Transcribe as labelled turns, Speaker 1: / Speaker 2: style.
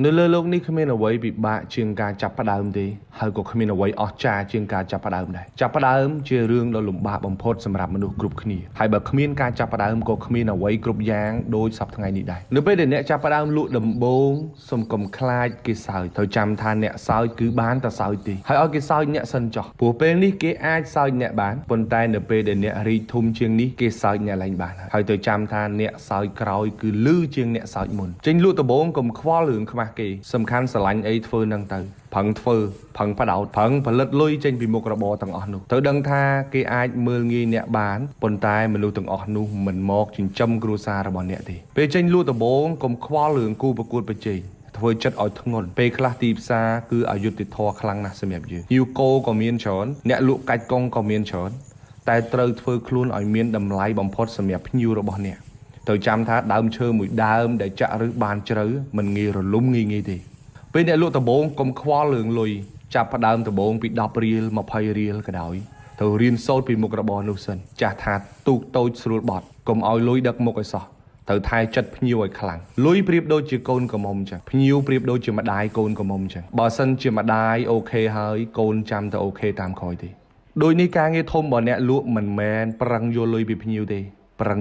Speaker 1: នៅលើโลกនេះគ្មានអ្វីពិបាកជាងការចាប់ផ្ដើមទេហើយក៏គ្មានអ្វីអស្ចារ្យជាងការចាប់ផ្ដើមដែរចាប់ផ្ដើមជារឿងដ៏លំបាកបំផុតសម្រាប់មនុស្សគ្រប់គ្នាហើយបើគ្មានការចាប់ផ្ដើមក៏គ្មានអ្វីគ្រប់យ៉ាងដូចសពថ្ងៃនេះដែរនៅពេលដែលអ្នកចាប់ផ្ដើមលក់ដំបូងសុំកុំខ្លាចគេសើចត្រូវចាំថាអ្នកសើចគឺបានតែសើចទេហើយឲ្យគេសើចអ្នកសិនចុះព្រោះពេលនេះគេអាចសើចអ្នកបានប៉ុន្តែនៅពេលដែលអ្នករីកធំជាងនេះគេសើចអ្នកឡើងបានហើយត្រូវចាំថាអ្នកសើចក្រោយគឺលឺជាងអ្នកសើចមុនចេញលក់ដំបូងកុំខ្វល់រឿងខ្មាស់គេសំខាន់ស្រឡាញ់អីធ្វើនឹងទៅផឹងធ្វើផឹងបដោតផឹងផលិតលុយចេញពីមុខរបរទាំងអស់នោះត្រូវដឹងថាគេអាចមើលងាយអ្នកបានប៉ុន្តែមនុស្សទាំងអស់នោះមិនមកចិញ្ចឹមគ្រួសាររបស់អ្នកទេពេលចេញលក់ដំបូងកុំខ្វល់រឿងគូប្រកួតប្រជែងធ្វើចិត្តឲ្យធ្ងន់ពេលខ្លះទីផ្សារគឺអយុត្តិធម៌ខ្លាំងណាស់សម្រាប់យើងយូកូក៏មានច្រើនអ្នកលក់កាច់កុងក៏មានច្រើនតែត្រូវធ្វើខ្លួនឲ្យមានតម្លៃបំផុតសម្រាប់ភ្ញៀវរបស់អ្នកត្រូវចាំថាដើមឈើមួយដើមដែលចាក់ឫសបានជ្រៅមិនងាយរលំងាយទេពេលអ្នកលក់ដំបូងកុំខ្វល់រឿងលុយចាប់ផ្ដើមដំបូងពី10រៀល20រៀលក៏ដោយត្រូវរៀនសូត្រពីមុខរបរនោះសិនចាស់ថាទូកតូចស្រួលបត់កុំឲ្យលុយដឹកមុខឲ្យសោះត្រូវថែចិត្តភ្ញៀវឲ្យខ្លាំងលុយប្រៀបដូចជាកូនកំមុំចឹងភ្ញៀវប្រៀបដូចជាម្ដាយកូនកំមុំចឹងបើសិនជាម្ដាយអូខេហើយកូនចាំតែអូខេតាមក្រោយទេដូចនេះការងារធំរបស់អ្នកលក់មិនមែនប្រឹងយកលុយពីភ្ញៀវទេប្រឹង